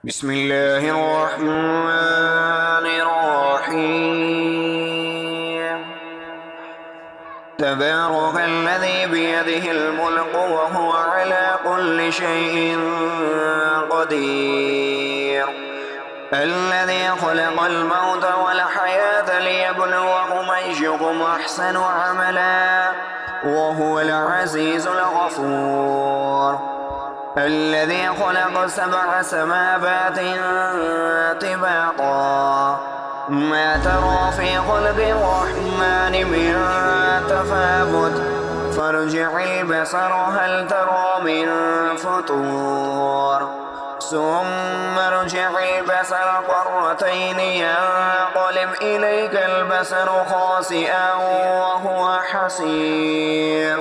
بسم الله الرحمن الرحيم. تبارك الذي بيده الملك وهو على كل شيء قدير، الذي خلق الموت والحياة ليبلوكم أيكم أحسن عملا وهو العزيز الغفور، الذي خلق 7 سماوات طباقا ما ترى في خلق الرحمن من تفاوت فارجع البصر هل ترى من فطور ثم ارجع البصر كرتين ينقلب إليك البصر خاسئا وهو حسير،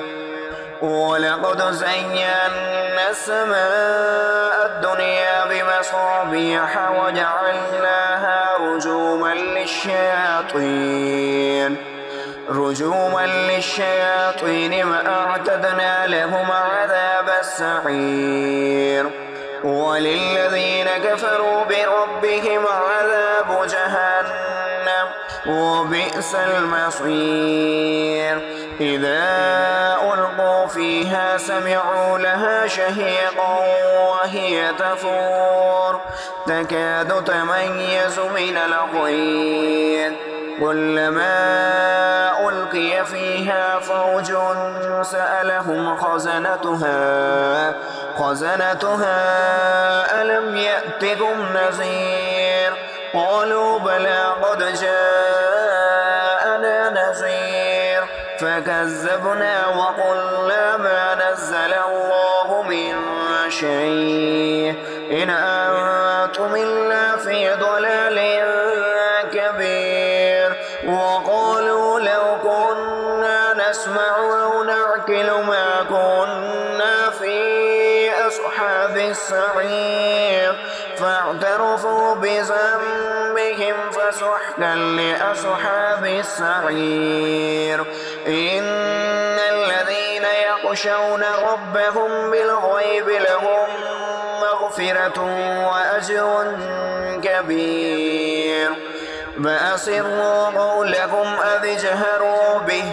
ولقد زينا السماء الدنيا بمصابيح وجعلناها رجوما للشياطين وأعتدنا لهم عذاب السعير، وللذين كفروا بربهم عذاب جهنم وبئس المصير. إذا ألقوا فيها سمعوا لها شهيقا وهي تفور تكاد تميز من الغيظ، كلما ألقي فيها فوج سألهم خزنتها ألم يأتكم نذير، قالوا بلى قد جاءنا نذير فكذبنا وقلنا ما نزل الله من شيء إن أنتم إلا في ضلال كبير، وقالوا لو كنا نسمع أو نعقل ما كنا في أصحاب السعير، فاعترفوا بذنبهم فسحقا لأصحاب السعير. إن الذين يخشون ربهم بالغيب لهم مغفرة وأجر كبير، فأسروا قولكم أو اجهروا به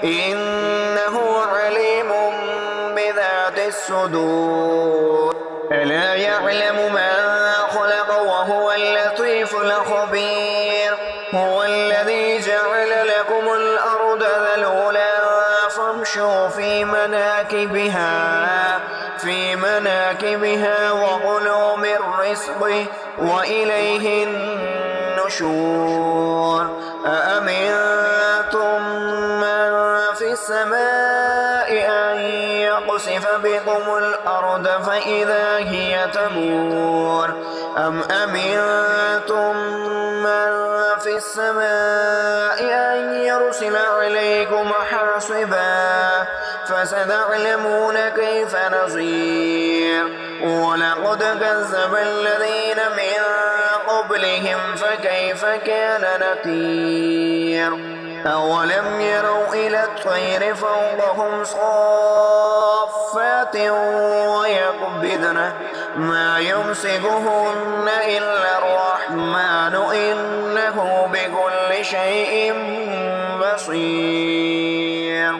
إنه عليم بذات الصدور، ألا يعلم من خلق وهو اللطيف الخبير، هو الذي جعل لكم الأرض ذلولا فامشوا في مناكبها وكلوا من رزقه وإليه النشور. أأمنتم من في السماء أن يقصف بكم الأرض فإذا هي تمور، أم أمنتم من في السماء أن يرسل عليكم حاصبا فستعلمون كيف نذير. ولقد كذب الذين من قبلهم فكيف كان نكير، أولم يروا إلى الطير فوقهم صافات ويقبضن ما يمسكهن إلا الرحمن إنه بكل شيء بصير.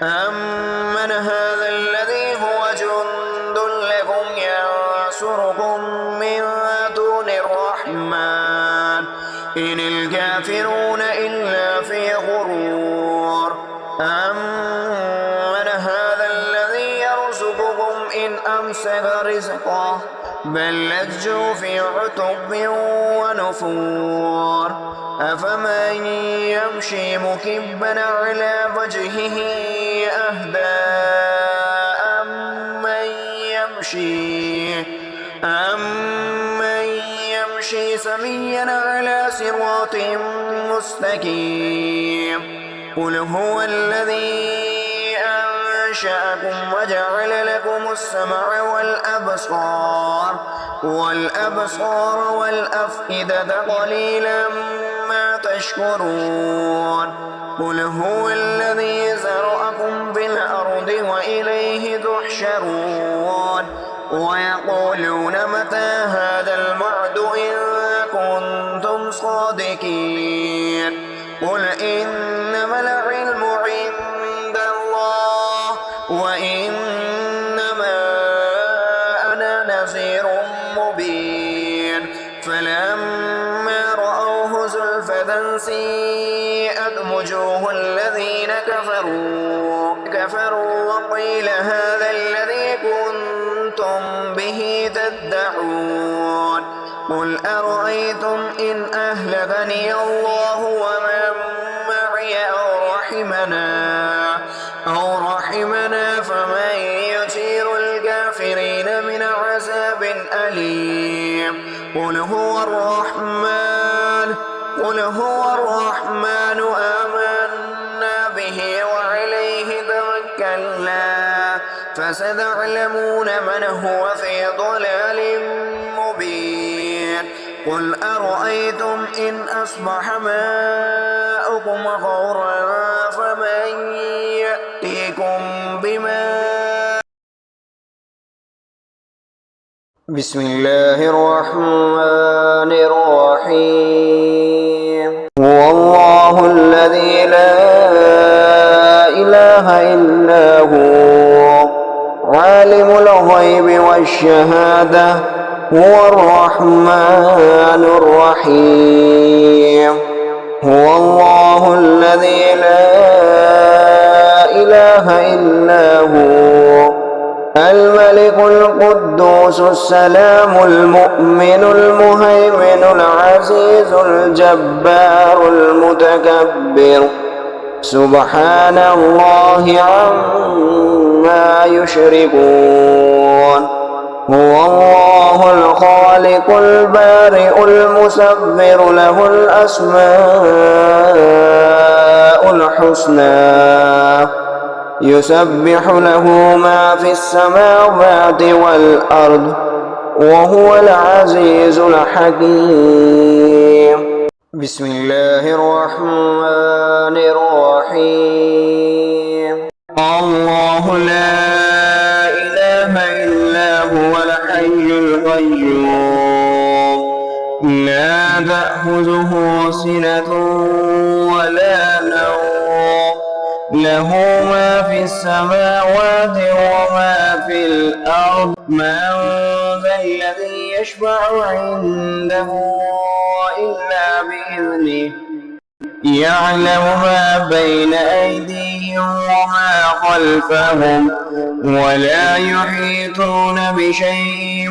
أمن هذا الذي هو جند لكم ينصركم من دون الرحمن إن الكافرون إلا في غرور، أمن هذا الذي يرزقكم إن أمسك رزقه بل لجوا في عتب ونفور، أفمن يمشي مكبا على وجهه أهدى أمن يمشي سميا على صراط مستقيم. قل هو الذي أنشأكم وجعل لكم السمع والأبصار والأفئدة قليلا ما تشكرون. قل هو الذي ذرأكم في الأرض وإليه تحشرون. ويقولون متى هذا الموت قل إنما العلم عند الله وإنما أنا نذير مبين فلما رأوه زلفة سيئت وجوه الذين كفروا وقيل هذا الذي كنتم به تدعون قل أرأيتم إن أهلكني الله ومن معي أو رحمنا فمن يجير الكافرين من عذاب أليم قل هو الرحمن آمنا به وعليه توكلنا فستعلمون من هو في ضلال مبين قل أرأيتم إن أصبح ماؤكم غورا فمن يأتيكم بماء. بسم الله الرحمن الرحيم هو الله الذي لا إله إلا هو عالم الغيب والشهادة هو الرحمن الرحيم هو الله الذي لا إله إلا هو الملك القدوس السلام المؤمن المهيمن العزيز الجبار المتكبر سبحان الله عما يشركون هو الله الخالق البارئ المصور له الأسماء الحسنى يسبح له ما في السماوات والأرض وهو العزيز الحكيم بسم الله الرحمن الرحيم الله لا إله إلا هو الحي القيوم لا تأخذه سنة ولا نوم له ما في السماوات وما في الأرض من ذا الذي يشفع عنده إلا بإذنه يعلم ما بين أيديهم وما خلفهم ولا يحيطون بشيء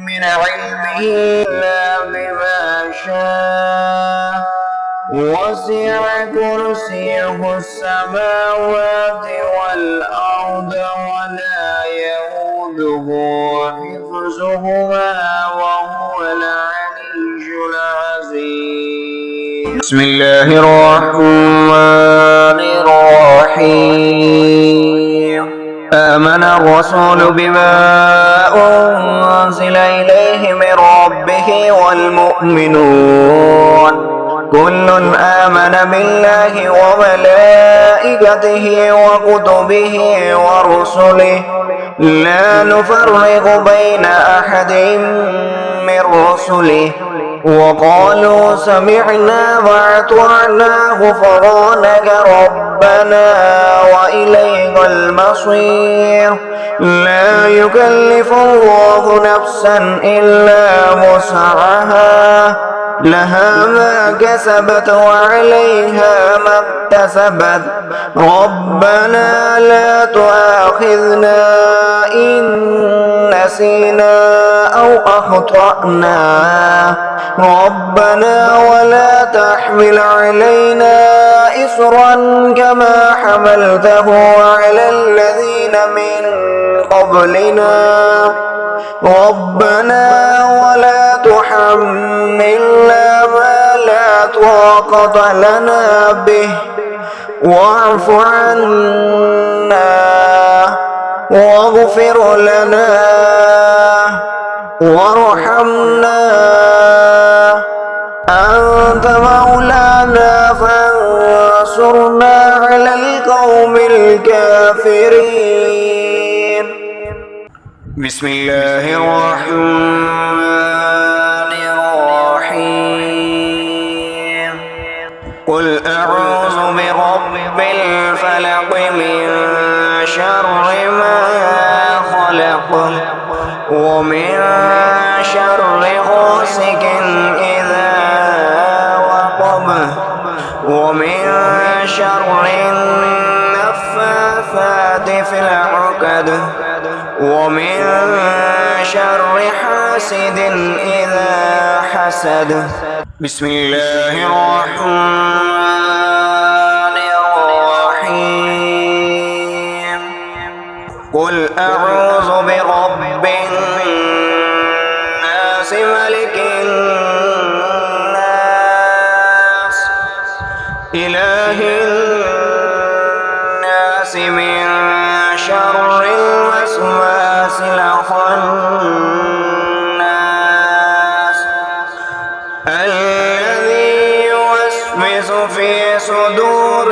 من علمه إلا بما شاء وسع كرسيه السماوات والأرض ولا يؤوده حفظهما وهو العلي العظيم بسم الله الرحمن الرحيم آمن الرسول بما أنزل إليه من ربه والمؤمنون كل آمن بالله وملائكته وكتبه ورسله لا نفرق بين أحد من رسله وقالوا سمعنا وأطعنا غفرانك ربنا وإليك المصير لا يكلف الله نفسا إلا وسعها لها ما كسبت وعليها ما اكتسبت ربنا لا تؤاخذنا إن نسينا أو أخطأنا ربنا ولا تحمل علينا إصرا كما حملته على الذين من قبلنا ربنا ولا تحملنا ما لا طاقة لنا به واعف عنا واغفر لنا وارحمنا أنت مولانا فانصرنا على القوم الكافرين بسم الله الرحمن الرحيم قل أعوذ برب الفلق من شر ما خلق ومن شر غاسق إذا وقب ومن شر النفاثات في العقد ومن شر حاسد إذا حسد. بسم الله الرحمن الرحيم. قل أعوذ برب الناس ملك الناس إله الناس من شر الوسواس الخناس الذي يوسوس في صدور